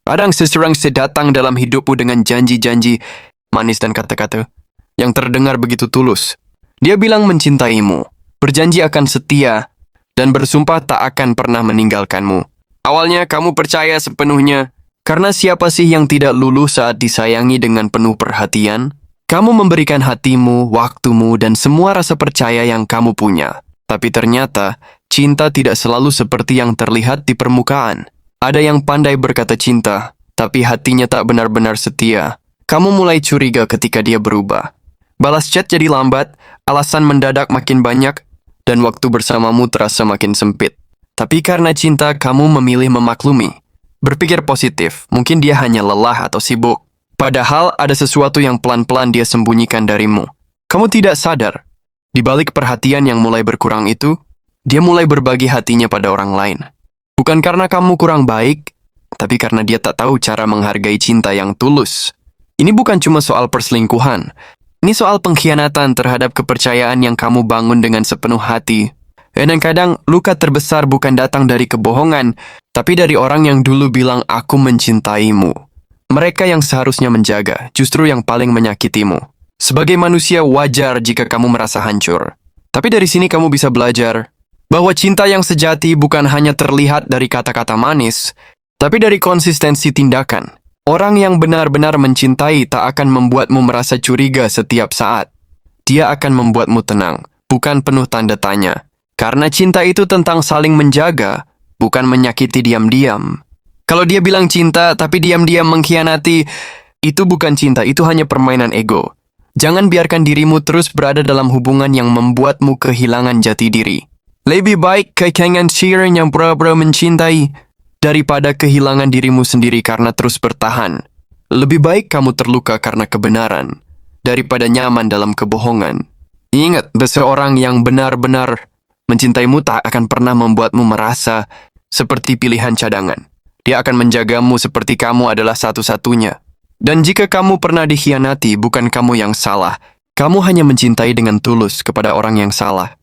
Kadang seseorang sedatang dalam hidupmu dengan janji-janji manis dan kata-kata yang terdengar begitu tulus. Dia bilang mencintaimu, berjanji akan setia, dan bersumpah tak akan pernah meninggalkanmu. Awalnya kamu percaya sepenuhnya, karena siapa sih yang tidak luluh saat disayangi dengan penuh perhatian? Kamu memberikan hatimu, waktumu, dan semua rasa percaya yang kamu punya. Tapi ternyata, cinta tidak selalu seperti yang terlihat di permukaan. Ada yang pandai berkata cinta, tapi hatinya tak benar-benar setia. Kamu mulai curiga ketika dia berubah. Balas chat jadi lambat, alasan mendadak makin banyak, dan waktu bersamamu terasa makin sempit. Tapi karena cinta, kamu memilih memaklumi. Berpikir positif, mungkin dia hanya lelah atau sibuk. Padahal ada sesuatu yang pelan-pelan dia sembunyikan darimu. Kamu tidak sadar. Di balik perhatian yang mulai berkurang itu, dia mulai berbagi hatinya pada orang lain. Bukan karena kamu kurang baik, tapi karena dia tak tahu cara menghargai cinta yang tulus. Ini bukan cuma soal perselingkuhan. Ini soal pengkhianatan terhadap kepercayaan yang kamu bangun dengan sepenuh hati. Dan kadang luka terbesar bukan datang dari kebohongan, tapi dari orang yang dulu bilang aku mencintaimu. Mereka yang seharusnya menjaga, justru yang paling menyakitimu. Sebagai manusia wajar jika kamu merasa hancur. Tapi dari sini kamu bisa belajar bahwa cinta yang sejati bukan hanya terlihat dari kata-kata manis, tapi dari konsistensi tindakan. Orang yang benar-benar mencintai tak akan membuatmu merasa curiga setiap saat. Dia akan membuatmu tenang, bukan penuh tanda tanya. Karena cinta itu tentang saling menjaga, bukan menyakiti diam-diam. Kalau dia bilang cinta, tapi diam-diam mengkhianati, itu bukan cinta, itu hanya permainan ego. Jangan biarkan dirimu terus berada dalam hubungan yang membuatmu kehilangan jati diri. Lebih baik kehilangan Sharon yang pura-pura mencintai, daripada kehilangan dirimu sendiri karena terus bertahan. Lebih baik kamu terluka karena kebenaran, daripada nyaman dalam kebohongan. Ingat, seseorang yang benar-benar mencintaimu tak akan pernah membuatmu merasa seperti pilihan cadangan. Dia akan menjagamu seperti kamu adalah satu-satunya. Dan jika kamu pernah dikhianati, bukan kamu yang salah. Kamu hanya mencintai dengan tulus kepada orang yang salah.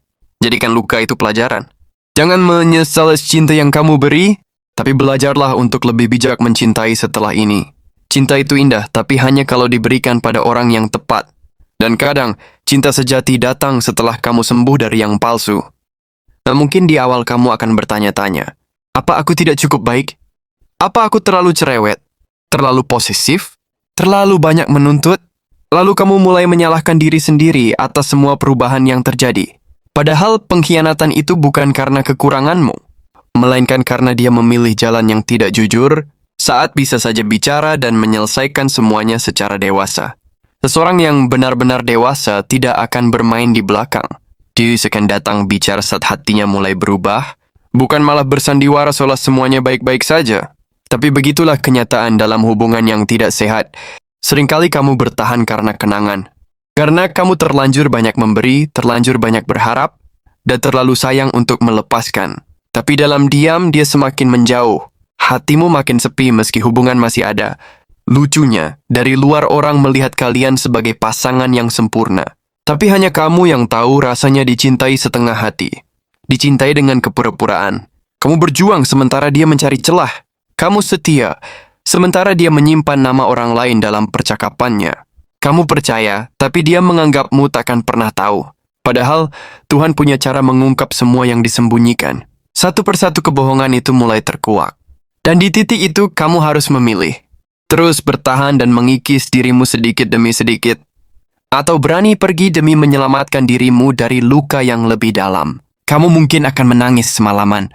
Jadikan luka itu pelajaran. Jangan menyesal cinta yang kamu beri, tapi belajarlah untuk lebih bijak mencintai setelah ini. Cinta itu indah, tapi hanya kalau diberikan pada orang yang tepat. Dan kadang, cinta sejati datang setelah kamu sembuh dari yang palsu. Nah, mungkin di awal kamu akan bertanya-tanya, apa aku tidak cukup baik? Apa aku terlalu cerewet? Terlalu posesif? Terlalu banyak menuntut? Lalu kamu mulai menyalahkan diri sendiri atas semua perubahan yang terjadi. Padahal pengkhianatan itu bukan karena kekuranganmu, melainkan karena dia memilih jalan yang tidak jujur saat bisa saja bicara dan menyelesaikan semuanya secara dewasa. Seseorang yang benar-benar dewasa tidak akan bermain di belakang. Dia akan datang bicara saat hatinya mulai berubah, bukan malah bersandiwara seolah semuanya baik-baik saja. Tapi begitulah kenyataan dalam hubungan yang tidak sehat. Seringkali kamu bertahan karena kenangan. Karena kamu terlanjur banyak memberi, terlanjur banyak berharap, dan terlalu sayang untuk melepaskan. Tapi dalam diam dia semakin menjauh. Hatimu makin sepi meski hubungan masih ada. Lucunya, dari luar orang melihat kalian sebagai pasangan yang sempurna. Tapi hanya kamu yang tahu rasanya dicintai setengah hati. Dicintai dengan kepura-puraan. Kamu berjuang sementara dia mencari celah. Kamu setia, sementara dia menyimpan nama orang lain dalam percakapannya. Kamu percaya, tapi dia menganggapmu takkan pernah tahu. Padahal, Tuhan punya cara mengungkap semua yang disembunyikan. Satu persatu kebohongan itu mulai terkuak. Dan di titik itu, kamu harus memilih. Terus bertahan dan mengikis dirimu sedikit demi sedikit. Atau berani pergi demi menyelamatkan dirimu dari luka yang lebih dalam. Kamu mungkin akan menangis semalaman.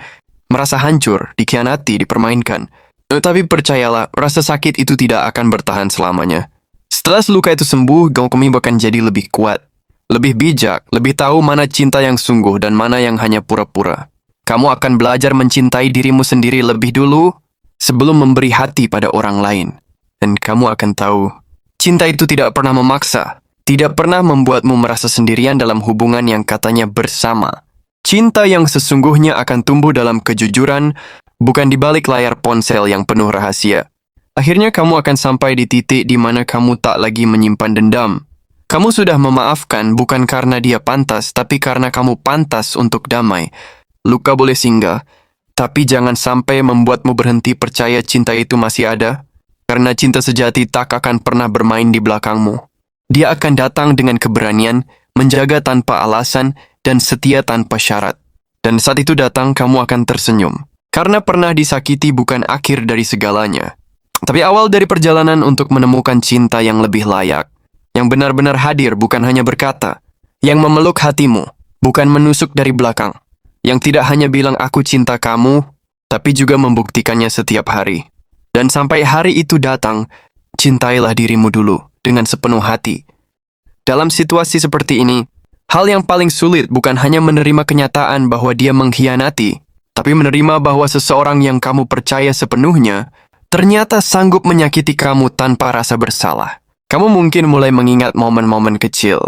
Merasa hancur, dikhianati, dipermainkan. Tapi percayalah, rasa sakit itu tidak akan bertahan selamanya. Setelah luka itu sembuh, kamu akan jadi lebih kuat, lebih bijak, lebih tahu mana cinta yang sungguh dan mana yang hanya pura-pura. Kamu akan belajar mencintai dirimu sendiri lebih dulu, sebelum memberi hati pada orang lain. Dan kamu akan tahu, cinta itu tidak pernah memaksa, tidak pernah membuatmu merasa sendirian dalam hubungan yang katanya bersama. Cinta yang sesungguhnya akan tumbuh dalam kejujuran, bukan di balik layar ponsel yang penuh rahasia. Akhirnya kamu akan sampai di titik di mana kamu tak lagi menyimpan dendam. Kamu sudah memaafkan bukan karena dia pantas, tapi karena kamu pantas untuk damai. Luka boleh singgah, Tapi jangan sampai membuatmu berhenti percaya cinta itu masih ada, karena cinta sejati tak akan pernah bermain di belakangmu. Dia akan datang dengan keberanian, menjaga tanpa alasan, dan setia tanpa syarat. Dan saat itu datang, kamu akan tersenyum. Karena pernah disakiti bukan akhir dari segalanya, tapi awal dari perjalanan untuk menemukan cinta yang lebih layak, yang benar-benar hadir bukan hanya berkata, yang memeluk hatimu, bukan menusuk dari belakang, yang tidak hanya bilang aku cinta kamu, tapi juga membuktikannya setiap hari. Dan sampai hari itu datang, cintailah dirimu dulu dengan sepenuh hati. Dalam situasi seperti ini, hal yang paling sulit bukan hanya menerima kenyataan bahwa dia mengkhianati, tapi menerima bahwa seseorang yang kamu percaya sepenuhnya ternyata sanggup menyakiti kamu tanpa rasa bersalah. Kamu mungkin mulai mengingat momen-momen kecil,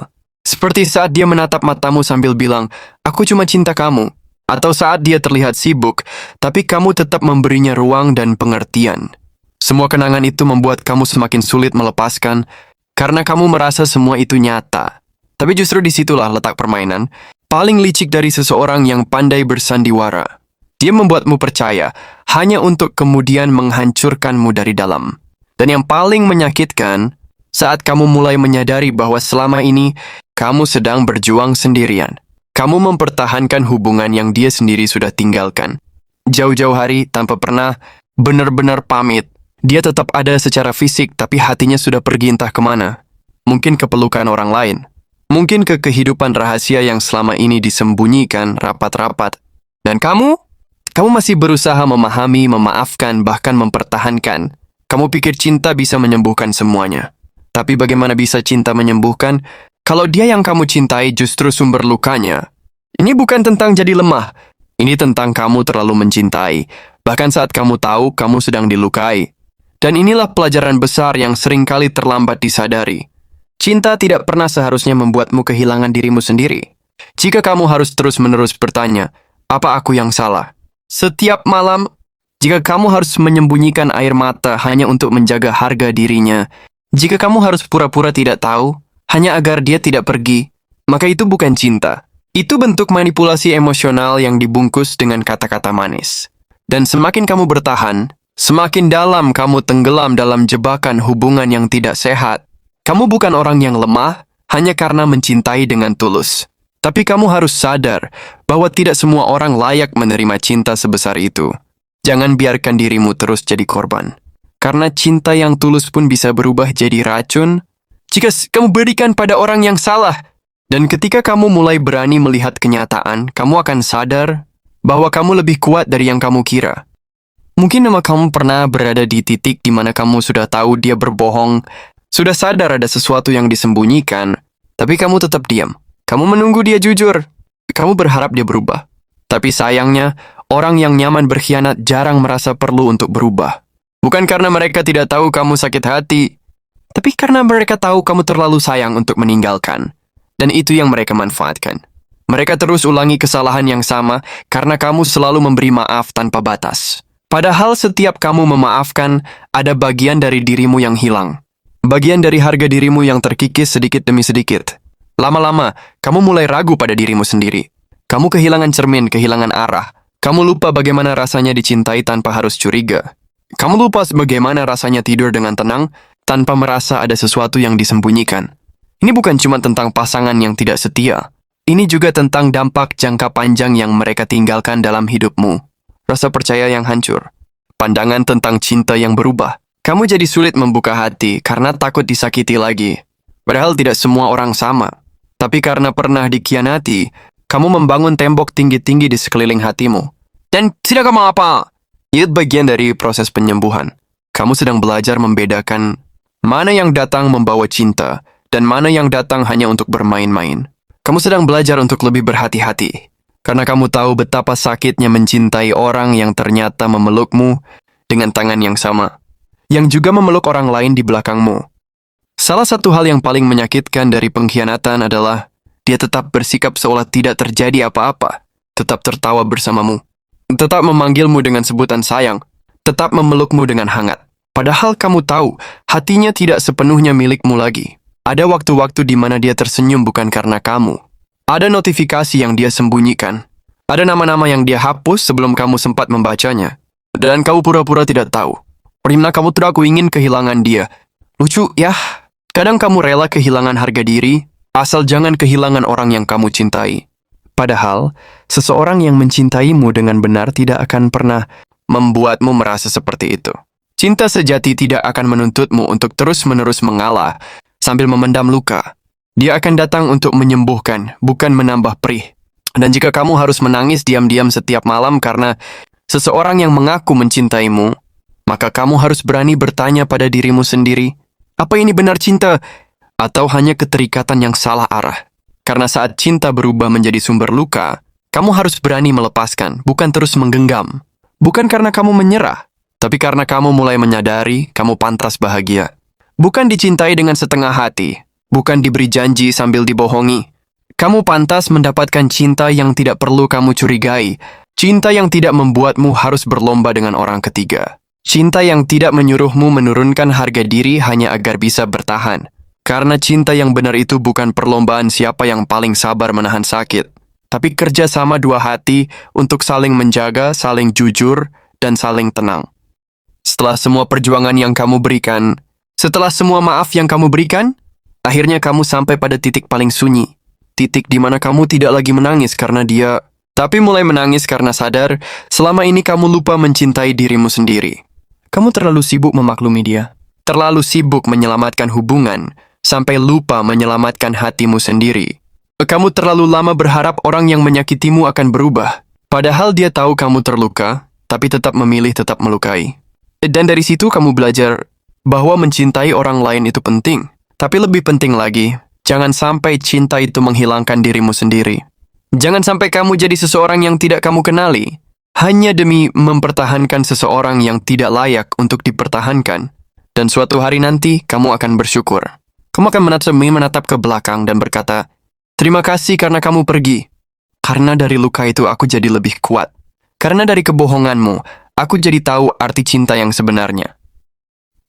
seperti saat dia menatap matamu sambil bilang, "Aku cuma cinta kamu." Atau saat dia terlihat sibuk, tapi kamu tetap memberinya ruang dan pengertian. Semua kenangan itu membuat kamu semakin sulit melepaskan, karena kamu merasa semua itu nyata. Tapi justru disitulah letak permainan, paling licik dari seseorang yang pandai bersandiwara. Dia membuatmu percaya, hanya untuk kemudian menghancurkanmu dari dalam. Dan yang paling menyakitkan, saat kamu mulai menyadari bahwa selama ini, kamu sedang berjuang sendirian. Kamu mempertahankan hubungan yang dia sendiri sudah tinggalkan. Jauh-jauh hari tanpa pernah benar-benar pamit. Dia tetap ada secara fisik, tapi hatinya sudah pergi entah kemana. Mungkin ke pelukan orang lain. Mungkin ke kehidupan rahasia yang selama ini disembunyikan rapat-rapat. Dan kamu masih berusaha memahami, memaafkan, bahkan mempertahankan. Kamu pikir cinta bisa menyembuhkan semuanya. Tapi bagaimana bisa cinta menyembuhkan kalau dia yang kamu cintai justru sumber lukanya? Ini bukan tentang jadi lemah. Ini tentang kamu terlalu mencintai, bahkan saat kamu tahu kamu sedang dilukai. Dan inilah pelajaran besar yang seringkali terlambat disadari. Cinta tidak pernah seharusnya membuatmu kehilangan dirimu sendiri. Jika kamu harus terus-menerus bertanya, apa aku yang salah? Setiap malam, jika kamu harus menyembunyikan air mata hanya untuk menjaga harga dirinya, jika kamu harus pura-pura tidak tahu, hanya agar dia tidak pergi, maka itu bukan cinta. Itu bentuk manipulasi emosional yang dibungkus dengan kata-kata manis. Dan semakin kamu bertahan, semakin dalam kamu tenggelam dalam jebakan hubungan yang tidak sehat. Kamu bukan orang yang lemah hanya karena mencintai dengan tulus. Tapi kamu harus sadar bahwa tidak semua orang layak menerima cinta sebesar itu. Jangan biarkan dirimu terus jadi korban. Karena cinta yang tulus pun bisa berubah jadi racun jika kamu berikan pada orang yang salah. Dan ketika kamu mulai berani melihat kenyataan, kamu akan sadar bahwa kamu lebih kuat dari yang kamu kira. Mungkin kamu pernah berada di titik di mana kamu sudah tahu dia berbohong, sudah sadar ada sesuatu yang disembunyikan, tapi kamu tetap diam. Kamu menunggu dia jujur. Kamu berharap dia berubah. Tapi sayangnya, orang yang nyaman berkhianat jarang merasa perlu untuk berubah. Bukan karena mereka tidak tahu kamu sakit hati, tapi karena mereka tahu kamu terlalu sayang untuk meninggalkan. Dan itu yang mereka manfaatkan. Mereka terus ulangi kesalahan yang sama karena kamu selalu memberi maaf tanpa batas. Padahal setiap kamu memaafkan, ada bagian dari dirimu yang hilang. Bagian dari harga dirimu yang terkikis sedikit demi sedikit. Lama-lama, kamu mulai ragu pada dirimu sendiri. Kamu kehilangan cermin, kehilangan arah. Kamu lupa bagaimana rasanya dicintai tanpa harus curiga. Kamu lupa bagaimana rasanya tidur dengan tenang tanpa merasa ada sesuatu yang disembunyikan. Ini bukan cuma tentang pasangan yang tidak setia. Ini juga tentang dampak jangka panjang yang mereka tinggalkan dalam hidupmu. Rasa percaya yang hancur. Pandangan tentang cinta yang berubah. Kamu jadi sulit membuka hati karena takut disakiti lagi. Padahal tidak semua orang sama. Tapi karena pernah dikhianati, kamu membangun tembok tinggi-tinggi di sekeliling hatimu. Dan tidak kamu apa? Itu bagian dari proses penyembuhan. Kamu sedang belajar membedakan mana yang datang membawa cinta dan mana yang datang hanya untuk bermain-main. Kamu sedang belajar untuk lebih berhati-hati. Karena kamu tahu betapa sakitnya mencintai orang yang ternyata memelukmu dengan tangan yang sama. Yang juga memeluk orang lain di belakangmu. Salah satu hal yang paling menyakitkan dari pengkhianatan adalah dia tetap bersikap seolah tidak terjadi apa-apa. Tetap tertawa bersamamu. Tetap memanggilmu dengan sebutan sayang. Tetap memelukmu dengan hangat. Padahal kamu tahu, hatinya tidak sepenuhnya milikmu lagi. Ada waktu-waktu di mana dia tersenyum bukan karena kamu. Ada notifikasi yang dia sembunyikan. Ada nama-nama yang dia hapus sebelum kamu sempat membacanya. Dan kamu pura-pura tidak tahu. Karena kamu tidak ingin kehilangan dia. Lucu, ya. Kadang kamu rela kehilangan harga diri, asal jangan kehilangan orang yang kamu cintai. Padahal, seseorang yang mencintaimu dengan benar tidak akan pernah membuatmu merasa seperti itu. Cinta sejati tidak akan menuntutmu untuk terus-menerus mengalah sambil memendam luka. Dia akan datang untuk menyembuhkan, bukan menambah perih. Dan jika kamu harus menangis diam-diam setiap malam karena seseorang yang mengaku mencintaimu, maka kamu harus berani bertanya pada dirimu sendiri, apa ini benar cinta? Atau hanya keterikatan yang salah arah? Karena saat cinta berubah menjadi sumber luka, kamu harus berani melepaskan, bukan terus menggenggam. Bukan karena kamu menyerah, tapi karena kamu mulai menyadari kamu pantas bahagia. Bukan dicintai dengan setengah hati, bukan diberi janji sambil dibohongi. Kamu pantas mendapatkan cinta yang tidak perlu kamu curigai, cinta yang tidak membuatmu harus berlomba dengan orang ketiga. Cinta yang tidak menyuruhmu menurunkan harga diri hanya agar bisa bertahan. Karena cinta yang benar itu bukan perlombaan siapa yang paling sabar menahan sakit, tapi kerjasama dua hati untuk saling menjaga, saling jujur, dan saling tenang. Setelah semua perjuangan yang kamu berikan, setelah semua maaf yang kamu berikan, akhirnya kamu sampai pada titik paling sunyi. Titik di mana kamu tidak lagi menangis karena dia, tapi mulai menangis karena sadar selama ini kamu lupa mencintai dirimu sendiri. Kamu terlalu sibuk memaklumi dia, terlalu sibuk menyelamatkan hubungan, sampai lupa menyelamatkan hatimu sendiri. Kamu terlalu lama berharap orang yang menyakitimu akan berubah, padahal dia tahu kamu terluka, tapi tetap memilih tetap melukai. Dan dari situ kamu belajar bahwa mencintai orang lain itu penting. Tapi lebih penting lagi, jangan sampai cinta itu menghilangkan dirimu sendiri. Jangan sampai kamu jadi seseorang yang tidak kamu kenali, hanya demi mempertahankan seseorang yang tidak layak untuk dipertahankan. Dan suatu hari nanti, kamu akan bersyukur. Kamu akan menatap ke belakang dan berkata, terima kasih karena kamu pergi. Karena dari luka itu aku jadi lebih kuat. Karena dari kebohonganmu, aku jadi tahu arti cinta yang sebenarnya.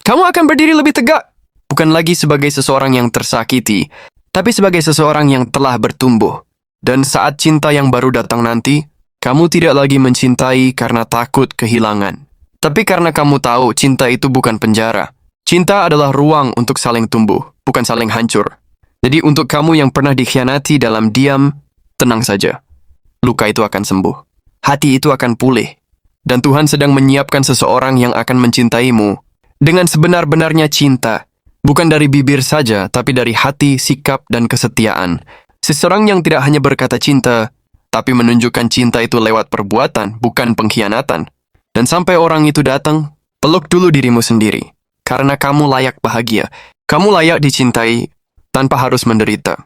Kamu akan berdiri lebih tegak, bukan lagi sebagai seseorang yang tersakiti, tapi sebagai seseorang yang telah bertumbuh. Dan saat cinta yang baru datang nanti, kamu tidak lagi mencintai karena takut kehilangan. Tapi karena kamu tahu cinta itu bukan penjara. Cinta adalah ruang untuk saling tumbuh, bukan saling hancur. Jadi untuk kamu yang pernah dikhianati dalam diam, tenang saja. Luka itu akan sembuh. Hati itu akan pulih. Dan Tuhan sedang menyiapkan seseorang yang akan mencintaimu dengan sebenar-benarnya cinta. Bukan dari bibir saja, tapi dari hati, sikap, dan kesetiaan. Seseorang yang tidak hanya berkata cinta, tapi menunjukkan cinta itu lewat perbuatan, bukan pengkhianatan. Dan sampai orang itu datang, peluk dulu dirimu sendiri. Karena kamu layak bahagia. Kamu layak dicintai tanpa harus menderita.